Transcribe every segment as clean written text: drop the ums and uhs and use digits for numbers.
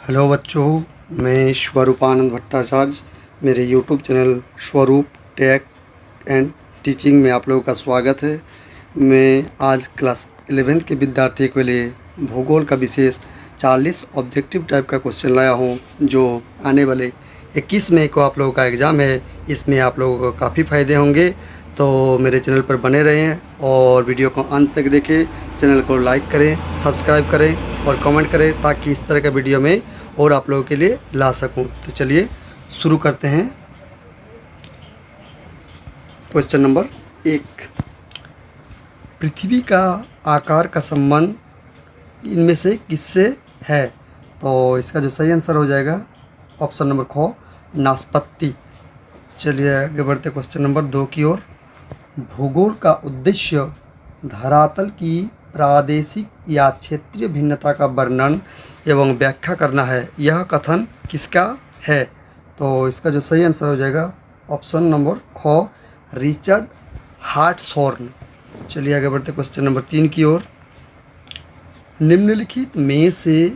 Hello बच्चों, मैं स्वरूपानंद भट्टाचार्य। मेरे यूट्यूब चैनल स्वरूप टेक एंड टीचिंग में आप लोगों का स्वागत है। मैं आज क्लास 11th के विद्यार्थियों के लिए भूगोल का विशेष 40 ऑब्जेक्टिव टाइप का क्वेश्चन लाया हूं, जो आने वाले 21 मई को आप लोगों का एग्ज़ाम है। इसमें आप लोगों को काफ़ी फ़ायदे होंगे, तो मेरे चैनल पर बने रहें और वीडियो को अंत तक देखें। चैनल को लाइक करें, सब्सक्राइब करें और कमेंट करें, ताकि इस तरह का वीडियो में और आप लोगों के लिए ला सकूं। तो चलिए शुरू करते हैं। क्वेश्चन नंबर 1, पृथ्वी का आकार का संबंध इनमें से किससे है? तो इसका जो सही आंसर हो जाएगा ऑप्शन नंबर ख, नाशपाती। चलिए आगे बढ़ते क्वेश्चन नंबर 2 की ओर। भूगोल का उद्देश्य धरातल की प्रादेशिक या क्षेत्रीय भिन्नता का वर्णन एवं व्याख्या करना है। यह कथन किसका है? तो इसका जो सही आंसर हो जाएगा ऑप्शन नंबर ख, रिचर्ड हार्ट्सहॉर्न। चलिए आगे बढ़ते क्वेश्चन नंबर 3 की ओर। निम्नलिखित में से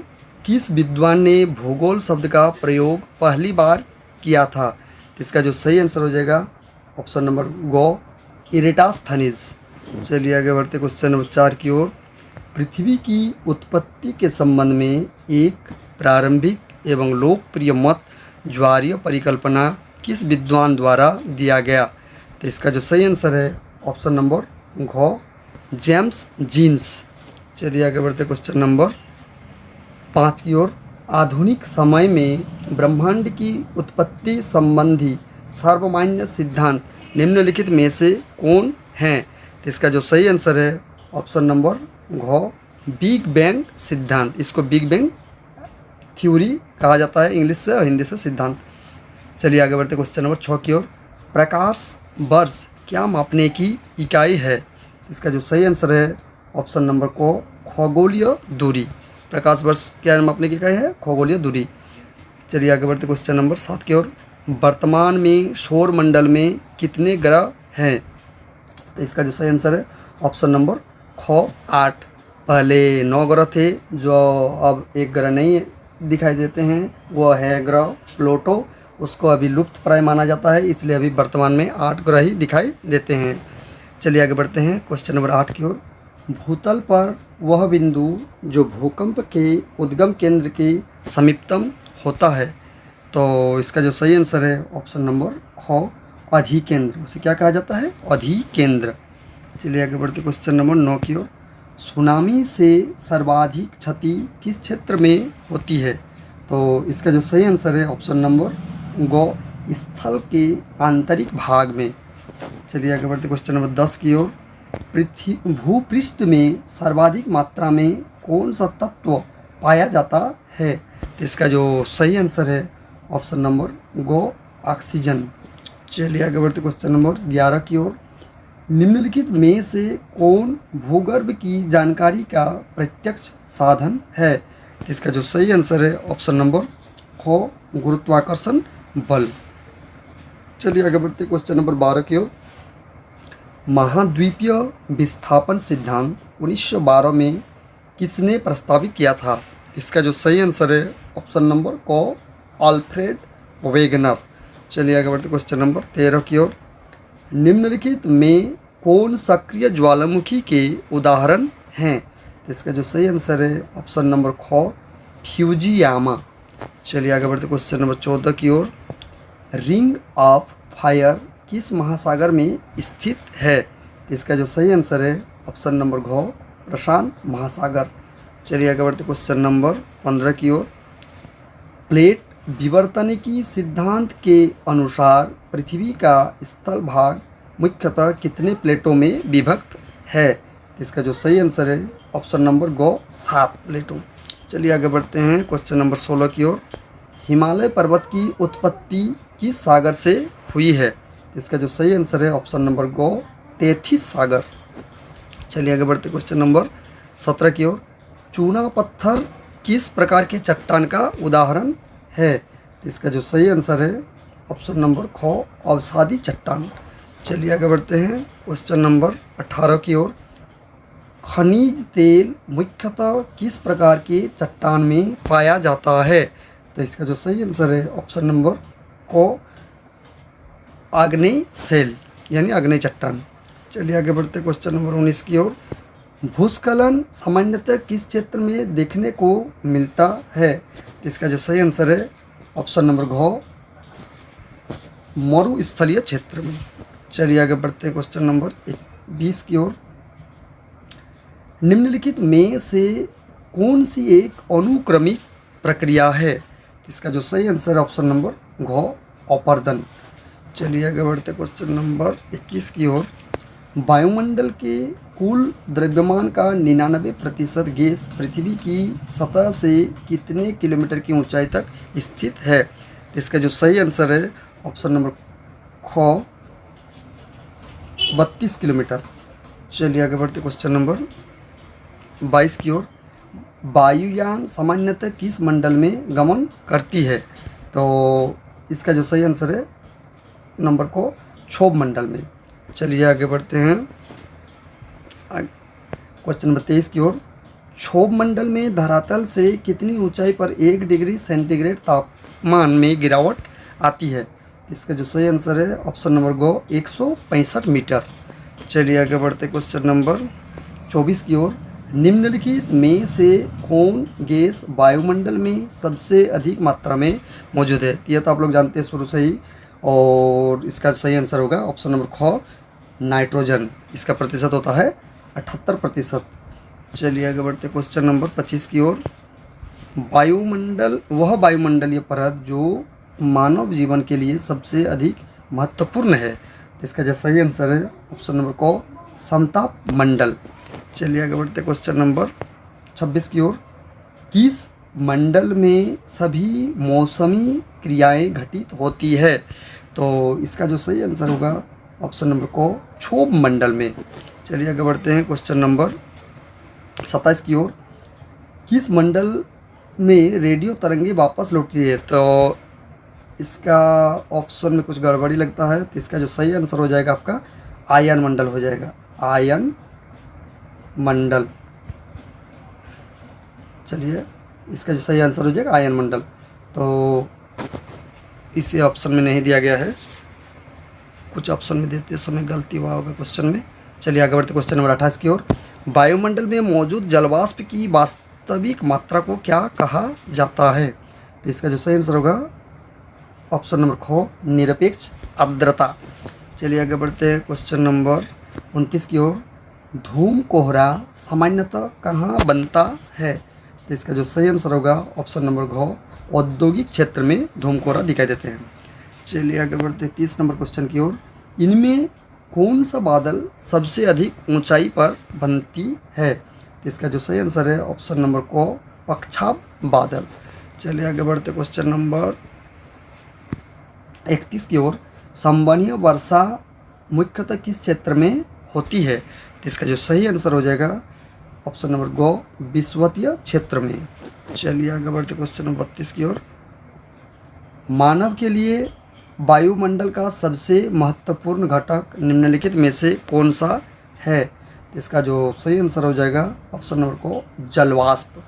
किस विद्वान ने भूगोल शब्द का प्रयोग पहली बार किया था? इसका जो सही आंसर हो जाएगा ऑप्शन नंबर ग, इरेटास्थनीज। चलिए आगे बढ़ते क्वेश्चन नंबर 4 की ओर। पृथ्वी की उत्पत्ति के संबंध में एक प्रारंभिक एवं लोकप्रिय मत ज्वारीय परिकल्पना किस विद्वान द्वारा दिया गया? तो इसका जो सही आंसर है ऑप्शन नंबर घ, जेम्स जीन्स। चलिए आगे बढ़ते क्वेश्चन नंबर 5 की ओर। आधुनिक समय में ब्रह्मांड की उत्पत्ति संबंधी सर्वमान्य सिद्धांत निम्नलिखित में से कौन हैं? तो इसका जो सही आंसर है ऑप्शन नंबर घ, बिग बैंग सिद्धांत। इसको बिग बैंग थ्योरी कहा जाता है इंग्लिश से और हिंदी से सिद्धांत। चलिए आगे बढ़ते क्वेश्चन नंबर 6 की ओर। प्रकाश वर्ष क्या मापने की इकाई है? इसका जो सही आंसर है ऑप्शन नंबर को, खगोलीय दूरी। प्रकाश वर्ष क्या मापने की इकाई है? खगोलीय दूरी। चलिए आगे बढ़ते क्वेश्चन नंबर 7 की ओर। वर्तमान में सौर मंडल में कितने ग्रह हैं? तो इसका जो सही आंसर है ऑप्शन नंबर ख, 8। पहले 9 ग्रह थे, जो अब एक ग्रह नहीं दिखाई देते हैं, वो है ग्रह प्लूटो। उसको अभी लुप्त प्राय माना जाता है, इसलिए अभी वर्तमान में 8 ग्रह ही दिखाई देते हैं। चलिए आगे बढ़ते हैं क्वेश्चन नंबर 8 की ओर। भूतल पर वह बिंदु जो भूकंप के उद्गम केंद्र के समीपतम होता है। तो इसका जो सही आंसर है ऑप्शन नंबर ख, अधिकेंद्र। उसे क्या कहा जाता है? अधिकेंद्र। चलिए आगे बढ़ते क्वेश्चन नंबर 9 की ओर। सुनामी से सर्वाधिक क्षति किस क्षेत्र में होती है? तो इसका जो सही आंसर है ऑप्शन नंबर ग, स्थल के आंतरिक भाग में। चलिए आगे बढ़ते क्वेश्चन नंबर 10 की ओर। पृथ्वी भूपृष्ठ में सर्वाधिक मात्रा में कौन सा तत्व पाया जाता है? तो इसका जो सही आंसर है ऑप्शन नंबर ग, ऑक्सीजन। चलिए आगे बढ़ते क्वेश्चन नंबर 11 की ओर। निम्नलिखित में से कौन भूगर्भ की जानकारी का प्रत्यक्ष साधन है? तो इसका जो सही आंसर है ऑप्शन नंबर ख, गुरुत्वाकर्षण बल। चलिए आगे बढ़ते क्वेश्चन नंबर 12 की ओर। महाद्वीपीय विस्थापन सिद्धांत 1912 में किसने प्रस्तावित किया था? इसका जो सही आंसर है ऑप्शन नंबर क, अल्फ्रेड वेगनर। चलिए आगे बढ़ते क्वेश्चन नंबर 13 की ओर। निम्नलिखित में कौन सक्रिय ज्वालामुखी के उदाहरण हैं? इसका जो सही आंसर है ऑप्शन नंबर ख, फ्यूजियामा। चलिए आगे बढ़ते क्वेश्चन नंबर 14 की ओर। रिंग ऑफ फायर किस महासागर में स्थित है? इसका जो सही आंसर है ऑप्शन नंबर घ, प्रशांत महासागर। चलिए आगे बढ़ते क्वेश्चन नंबर 15 की ओर। प्लेट विवर्तनिकी सिद्धांत के अनुसार पृथ्वी का स्थल भाग मुख्यतः कितने प्लेटों में विभक्त है? इसका जो सही आंसर है ऑप्शन नंबर ग, 7 प्लेटों। चलिए आगे बढ़ते हैं क्वेश्चन नंबर 16 की ओर। हिमालय पर्वत की उत्पत्ति किस सागर से हुई है? इसका जो सही आंसर है ऑप्शन नंबर ग, टेथिस सागर। चलिए आगे बढ़ते क्वेश्चन नंबर 17 की ओर। चूना पत्थर किस प्रकार के चट्टान का उदाहरण है? इसका जो सही आंसर है ऑप्शन नंबर ख, अवसादी चट्टान। चलिए आगे बढ़ते हैं क्वेश्चन नंबर 18 की ओर। खनिज तेल मुख्यतः किस प्रकार के चट्टान में पाया जाता है? तो इसका जो सही आंसर है ऑप्शन नंबर को आग्नेय सेल यानी आग्नेय चट्टान। चलिए आगे बढ़ते क्वेश्चन नंबर 19 की ओर। भूस्खलन सामान्यतः किस क्षेत्र में देखने को मिलता है? तो इसका जो सही आंसर है ऑप्शन नंबर घ मरुस्थलीय क्षेत्र में। चलिए आगे बढ़ते हैं क्वेश्चन नंबर 20 की ओर। निम्नलिखित में से कौन सी एक अनुक्रमिक प्रक्रिया है? इसका जो सही आंसर है ऑप्शन नंबर घ अपरदन। चलिए आगे बढ़ते क्वेश्चन नंबर 21 की ओर। वायुमंडल के कुल द्रव्यमान का 99% गैस पृथ्वी की सतह से कितने किलोमीटर की ऊंचाई तक स्थित है? तो इसका जो सही आंसर है ऑप्शन नंबर ख 32 किलोमीटर। चलिए आगे बढ़ते क्वेश्चन नंबर 22 की ओर। वायुयान सामान्यतः किस मंडल में गमन करती है? तो इसका जो सही आंसर है नंबर को क्षोभ मंडल में। चलिए आगे बढ़ते हैं क्वेश्चन नंबर 23 की ओर। क्षोभ मंडल में धरातल से कितनी ऊंचाई पर 1 डिग्री सेंटीग्रेड तापमान में गिरावट आती है? इसका जो सही आंसर है ऑप्शन नंबर गो 165 मीटर। चलिए आगे बढ़ते क्वेश्चन नंबर 24 की ओर। निम्नलिखित में से कौन गैस वायुमंडल में सबसे अधिक मात्रा में मौजूद है? यह तो आप लोग जानते हैं शुरू से ही, और इसका सही आंसर होगा ऑप्शन नंबर ख नाइट्रोजन। इसका प्रतिशत होता है 78%। चलिए आगे बढ़ते क्वेश्चन नंबर 25 की ओर। वायुमंडल वह वायुमंडलीय परत जो मानव जीवन के लिए सबसे अधिक महत्वपूर्ण है। इसका जो सही आंसर है ऑप्शन नंबर को समताप मंडल। चलिए आगे बढ़ते क्वेश्चन नंबर 26 की ओर। किस मंडल में सभी मौसमी क्रियाएं घटित होती है? तो इसका जो सही आंसर होगा ऑप्शन नंबर को क्षोभ मंडल में। चलिए आगे बढ़ते हैं क्वेश्चन नंबर 27 की ओर। किस मंडल में रेडियो तरंगे वापस लौटती है? तो इसका ऑप्शन में कुछ गड़बड़ी लगता है, तो इसका जो सही आंसर हो जाएगा आपका आयन मंडल हो जाएगा, आयन मंडल। चलिए इसका जो सही आंसर हो जाएगा आयन मंडल। तो इसे ऑप्शन में नहीं दिया गया है, कुछ ऑप्शन में देते समय गलती हुआ होगा क्वेश्चन में। चलिए आगे बढ़ते क्वेश्चन नंबर 28 की ओर। वायुमंडल में मौजूद जलवाष्प की वास्तविक मात्रा को क्या कहा जाता है? तो इसका जो सही आंसर होगा ऑप्शन नंबर ख निरपेक्ष आर्द्रता। चलिए आगे बढ़ते हैं क्वेश्चन नंबर 29 की ओर। धूम कोहरा सामान्यतः कहाँ बनता है? तो इसका जो सही आंसर होगा ऑप्शन नंबर घ औद्योगिक क्षेत्र में धूम कोहरा दिखाई देते हैं। चलिए आगे बढ़ते हैं 30 नंबर क्वेश्चन की ओर। इनमें कौन सा बादल सबसे अधिक ऊंचाई पर बनती है? तो इसका जो सही आंसर है ऑप्शन नंबर को पक्षाभ बादल। चलिए आगे बढ़ते क्वेश्चन नंबर 31 की ओर। संवहनीय वर्षा मुख्यतः किस क्षेत्र में होती है? तो इसका जो सही आंसर हो जाएगा ऑप्शन नंबर गो विषुवतीय क्षेत्र में। चलिए आगे बढ़ते क्वेश्चन नंबर 32 की ओर। मानव के लिए वायुमंडल का सबसे महत्वपूर्ण घटक निम्नलिखित में से कौन सा है? इसका जो सही आंसर हो जाएगा ऑप्शन नंबर को जलवाष्प।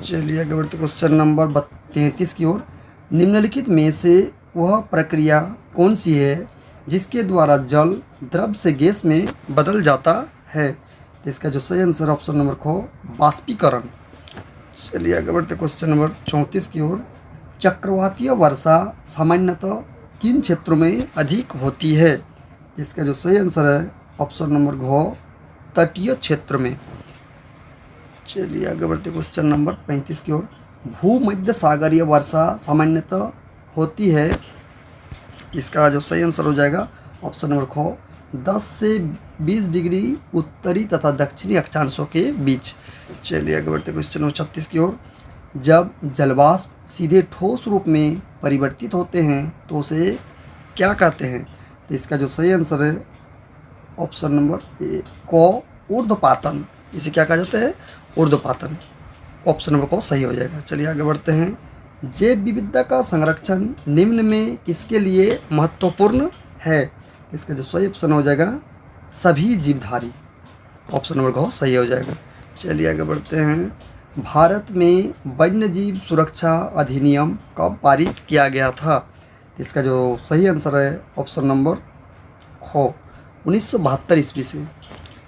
चलिए आगे बढ़ते क्वेश्चन नंबर 33 की ओर। निम्नलिखित में से वह प्रक्रिया कौन सी है जिसके द्वारा जल द्रव से गैस में बदल जाता है? तो इसका जो सही आंसर ऑप्शन नंबर को बाष्पीकरण। चलिए आगे बढ़ते क्वेश्चन नंबर 34 की ओर। चक्रवातीय वर्षा सामान्यतः किन क्षेत्रों में अधिक होती है? इसका जो सही आंसर है ऑप्शन नंबर घ तटीय क्षेत्र में। चलिए आगे बढ़ते क्वेश्चन नंबर 35 की ओर। भूमध्य सागरीय वर्षा सामान्यतः होती है। इसका जो सही आंसर हो जाएगा ऑप्शन नंबर ख 10 से 20 डिग्री उत्तरी तथा दक्षिणी अक्षांशों के बीच। चलिए आगे बढ़ते क्वेश्चन नंबर 36 की ओर। जब जलवाष्प सीधे ठोस रूप में परिवर्तित होते हैं तो उसे क्या कहते हैं? तो इसका जो सही आंसर है ऑप्शन नंबर क ऊर्ध्वपातन। इसे क्या कहा जाता है? ऊर्ध्वपातन। ऑप्शन नंबर को सही हो जाएगा। चलिए आगे बढ़ते हैं। जैव विविधता का संरक्षण निम्न में किसके लिए महत्वपूर्ण है? इसका जो सही ऑप्शन हो जाएगा सभी जीवधारी। ऑप्शन नंबर घ सही हो जाएगा। चलिए आगे बढ़ते हैं। भारत में वन्यजीव सुरक्षा अधिनियम कब पारित किया गया था? इसका जो सही आंसर है ऑप्शन नंबर ख 1972 ईस्वी से।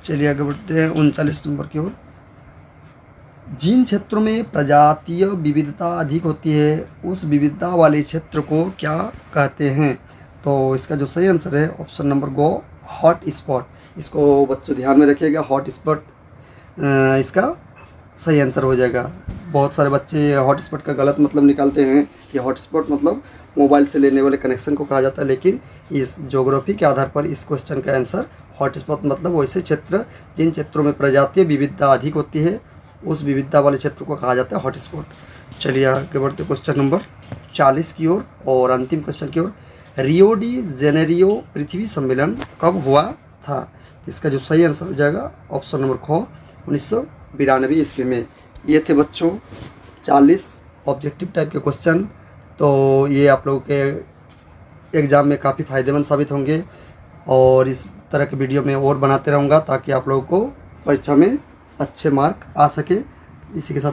चलिए आगे बढ़ते हैं 39 नंबर की ओर। जिन क्षेत्रों में प्रजातीय विविधता अधिक होती है उस विविधता वाले क्षेत्र को क्या कहते हैं? तो इसका जो सही आंसर है ऑप्शन नंबर गो हॉट स्पॉट। इसको बच्चों ध्यान में रखिएगा, हॉट स्पॉट इसका सही आंसर हो जाएगा। बहुत सारे बच्चे हॉट स्पॉट का गलत मतलब निकालते हैं। ये हॉट स्पॉट मतलब मोबाइल से लेने वाले कनेक्शन को कहा जाता है, लेकिन इस ज्योग्राफी के आधार पर इस क्वेश्चन का आंसर हॉट स्पॉट मतलब वैसे क्षेत्र जिन क्षेत्रों में प्रजातीय विविधता अधिक होती है उस विविधता वाले क्षेत्र को कहा जाता है हॉट स्पॉट। चलिए आगे बढ़ते क्वेश्चन नंबर 40 की ओर और अंतिम क्वेश्चन की ओर। रियो डी जेनेरियो पृथ्वी सम्मेलन कब हुआ था? इसका जो सही आंसर हो जाएगा ऑप्शन नंबर ख 1992 ईस्वी में। ये थे बच्चों 40 ऑब्जेक्टिव टाइप के क्वेश्चन। तो ये आप लोगों के एग्ज़ाम में काफ़ी फ़ायदेमंद साबित होंगे और इस तरह के वीडियो में और बनाते रहूँगा ताकि आप लोगों को परीक्षा में अच्छे मार्क आ सके। इसी के साथ